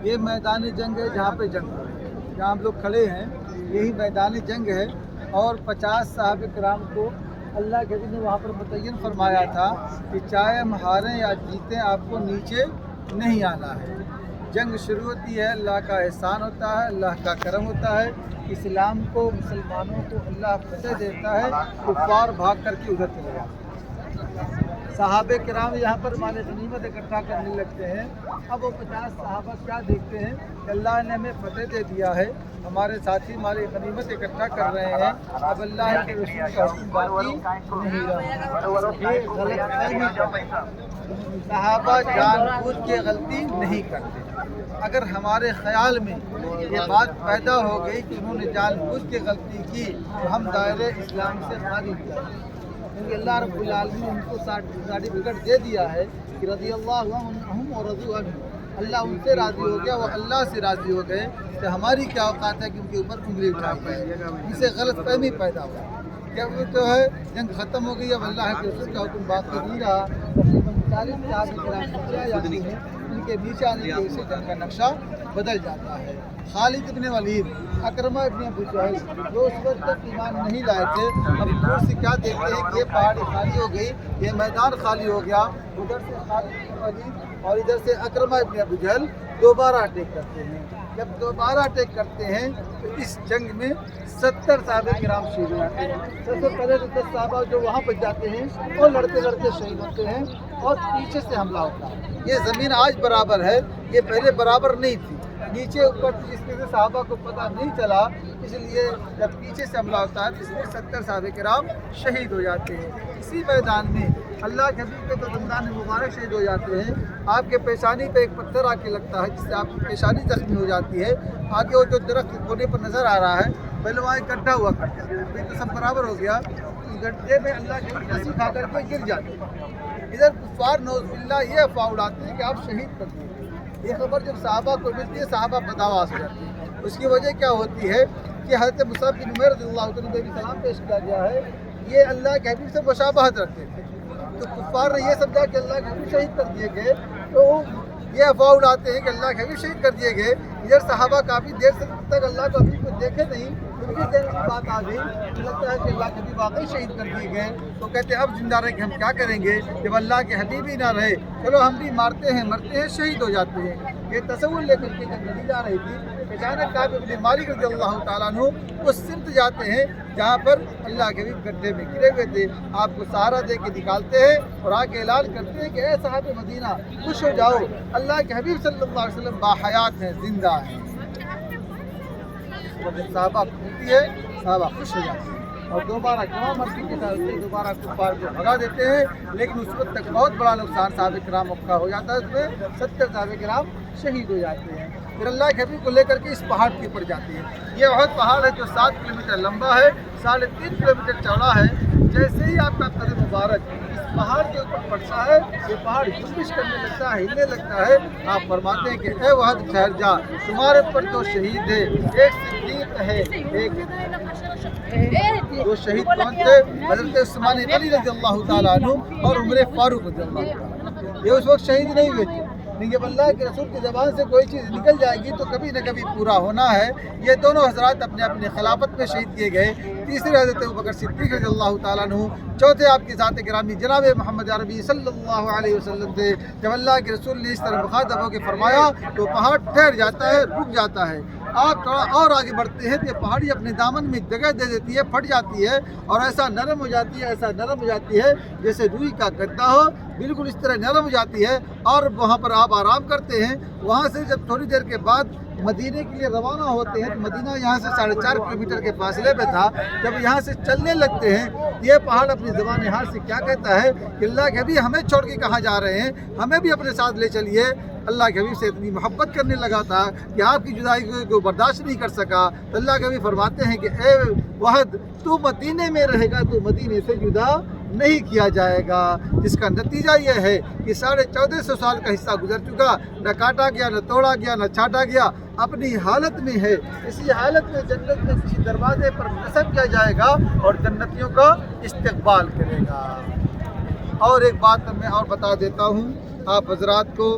یہ میدان جنگ ہے جہاں پہ جنگ ہے، جہاں ہم لوگ کھڑے ہیں یہی میدان جنگ ہے، اور 50 صحابہ کرام کو اللہ کے نبی نے وہاں پر متعین فرمایا تھا کہ چاہے ہم ہاریں یا جیتیں آپ کو نیچے نہیں آنا ہے۔ جنگ شروع ہوتی ہے، اللہ کا احسان ہوتا ہے، اللہ کا کرم ہوتا ہے، اسلام کو مسلمانوں کو اللہ فتح دیتا ہے، کفار بھاگ کر کے ادھر چلے جاتے ہیں۔ صحابہ کرام یہاں پر مال غنیمت اکٹھا کرنے لگتے ہیں۔ اب وہ 50 صحابہ کیا دیکھتے ہیں کہ اللہ نے ہمیں فتح دے دیا ہے، ہمارے ساتھی مال غنیمت اکٹھا کر رہے ہیں، اب اللہ کے رسول کا حکم باقی نہیں رہا۔ یہ غلط فہمی، صحابہ جان بوجھ کے غلطی نہیں کرتے۔ اگر ہمارے خیال میں یہ بات پیدا ہو گئی کہ انہوں نے جان بوجھ کے غلطی کی تو ہم دائرے اسلام سے خارج ہو جائیں گے، کیونکہ اللہ رب العالمین نے ان کو سرٹیفکیٹ دے دیا ہے کہ رضی اللہ عنہم ورضوا عنہ، اللہ ان سے راضی ہو گیا، وہ اللہ سے راضی ہو گئے، تو ہماری کیا اوقات ہے کہ ان کے اوپر انگلی اٹھائی جائے۔ ان سے غلط فہمی پیدا ہوا، جب وہ تو ہے جنگ ختم ہو گئی، اب اللہ کے رسول کا حکم باقی نہیں رہا، تقریباً 40 صحابہ کرام پیچھے آ جاتے ہیں، ان کے نیچے آنے کی وجہ سے جنگ کا نقشہ بدل جاتا ہے۔ خالد ابن ولید، اکرمہ ابن ابو جہل، جو اس وقت تک ایمان نہیں لائے تھے، اب دور سے کیا دیکھتے ہیں کہ یہ پہاڑی خالی ہو گئی، یہ میدان خالی ہو گیا، ادھر سے خالد ابن ولید اور ادھر سے اکرمہ ابن ابو جہل دوبارہ اٹیک کرتے ہیں۔ جب دوبارہ اٹیک کرتے ہیں تو اس جنگ میں 70 صحابہ کرام شہید ہو جاتے ہیں۔ سب سے پہلے تو 10 صحابہ جو وہاں بچ جاتے ہیں اور لڑتے لڑتے شہید ہوتے ہیں، اور پیچھے سے حملہ ہوتا ہے۔ یہ زمین آج برابر ہے، یہ پہلے برابر نہیں تھی، نیچے اوپر جس کے صحابہ کو پتہ نہیں چلا، اس لیے جب پیچھے سے حملہ ہوتا ہے تو اس میں 70 صحابہ کرام شہید ہو جاتے ہیں۔ اسی میدان میں اللہ کے حبیب کے تو دندان مبارک شہید ہو جاتے ہیں، آپ کے پیشانی پہ ایک پتھر آ کے لگتا ہے جس سے آپ کی پیشانی زخمی ہو جاتی ہے، آگے وہ جو درخت کونے پر نظر آ رہا ہے، پہلے وہاں ایک گڈھا ہوا کرتا ہے، ابھی تو سب برابر ہو گیا، گڈھے میں اللہ کے رسی کھا کر کے گر جاتے ہیں۔ ادھر کفار نعوذ باللہ یہ افواہ اڑاتے ہیں کہ آپ شہید کر دیے۔ یہ خبر جب صحابہ کو ملتی ہے، صحابہ بدحواس ہو جاتے ہیں۔ اس کی وجہ کیا ہوتی ہے کہ حضرت مصعب بن عمیر رضی اللہ عنہ پہ بھی سلام پیش کیا گیا ہے، یہ اللہ کے حبیب سے مشابہت رکھتے تھے، تو کفار نے یہ سمجھا کہ اللہ کے حبیب شہید کر دیے گئے، تو یہ افواہ اڑاتے ہیں کہ اللہ کے حبیب شہید کر دیے گئے۔ ادھر صحابہ کافی دیر سے تک اللہ کے حبیب کو دیکھے نہیں، ان کی دیر کی بات آ گئی، لگتا ہے کہ اللہ کے حبیب واقعی شہید کر دیے گئے، تو کہتے ہیں اب زندہ رہ کے ہم کیا کریں گے جب اللہ کے حبیب ہی نہ رہے، چلو ہم بھی مارتے ہیں مرتے ہیں شہید ہو جاتے ہیں۔ یہ تصور لے کر کے جب لڑی جا رہی تھی، اچانک کعب بن مالک رضی اللہ تعالیٰ عنہ اس سمت جاتے ہیں جہاں پر اللہ کے حبیب گڈھے میں گرے ہوئے تھے، آپ کو سہارا دے کے نکالتے ہیں اور آ کے اعلان کرتے ہیں کہ اے صحابہ مدینہ خوش ہو جاؤ، اللہ کے حبیب صلی اللہ علیہ وسلم باحیات ہیں، زندہ ہیں۔ جب صحابہ کھلتی ہے، صحابہ خوش ہو جاتے ہیں اور دوبارہ جمع مرضی کے ساتھ دوبارہ کفار کو بھگا دیتے ہیں، لیکن اس وقت تک بہت بڑا نقصان صحابہ کرام کا ہو جاتا ہے، اس میں 70 صحابہ کرام شہید ہو جاتے ہیں۔ پھر اللہ کے حبیب کو لے کر کے اس پہاڑ کے اوپر جاتے ہیں۔ یہ احد پہاڑ ہے جو 7 کلومیٹر لمبا ہے، 3.5 کلومیٹر چوڑا ہے۔ جیسے ہی آپ کا قدم مبارک اس پہاڑ کے اوپر پڑتا ہے، یہ پہاڑ جنبش کرنے لگتا ہے، ہلنے لگتا ہے۔ آپ فرماتے ہیں کہ اے وحد ٹھہر جا، تمہارے پر تو شہید ہے، ایک صدیق ہے، ایک دو شہید کون تھے؟ حضرت عثمان غنی رضی اللہ تعالیٰ عنہ اور عمر فاروق رضی اللہ تعالیٰ عنہ۔ یہ اس وقت شہید نہیں ہوئے تھے، لیکن جب اللہ کے رسول کی زبان سے کوئی چیز نکل جائے گی تو کبھی نہ کبھی پورا ہونا ہے۔ یہ دونوں حضرات اپنے اپنے خلافت میں شہید کیے گئے۔ تیسرے حضرت ابوبکر صدیق رضی اللہ تعالیٰ عنہ، چوتھے آپ کی ذات گرامی جناب محمد عربی صلی اللہ علیہ وسلم تھے۔ جب اللہ کے رسول نے اس طرح مخاطب ہو کے فرمایا تو پہاڑ ٹھہر جاتا ہے، رک جاتا ہے۔ آپ تھوڑا اور آگے بڑھتے ہیں تو یہ پہاڑی اپنے دامن میں جگہ دے دیتی ہے، پھٹ جاتی ہے اور ایسا نرم ہو جاتی ہے، ایسا نرم ہو جاتی ہے جیسے روئی کا گدا ہو، بالکل اس طرح نرم ہو جاتی ہے، اور وہاں پر آپ آرام کرتے ہیں۔ وہاں سے جب تھوڑی دیر کے بعد مدینے کے لیے روانہ ہوتے ہیں تو مدینہ یہاں سے 4.5 کلومیٹر کے فاصلے پہ تھا۔ جب یہاں سے چلنے لگتے ہیں یہ پہاڑ اپنی زبان حال سے کیا کہتا ہے کہ اللہ کے حبیب ہمیں چھوڑ کے کہاں جا رہے ہیں، ہمیں بھی اپنے ساتھ لے چلیے۔ اللہ کے حبیب سے اتنی محبت کرنے لگا تھا کہ آپ کی جدائی کو برداشت نہیں کر سکا، تو اللہ کے حبیب فرماتے ہیں کہ اے وحد تو مدینے میں رہے گا، تو مدینے سے جدا نہیں کیا جائے گا، جس کا نتیجہ یہ ہے کہ 1450 سال کا حصہ گزر چکا، نہ کاٹا گیا، نہ توڑا گیا، نہ چھاٹا گیا، اپنی حالت میں ہے۔ اسی حالت میں جنت میں کسی دروازے پر نصب کیا جائے گا اور جنتیوں کا استقبال کرے گا۔ اور ایک بات میں اور بتا دیتا ہوں آپ حضرات کو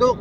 2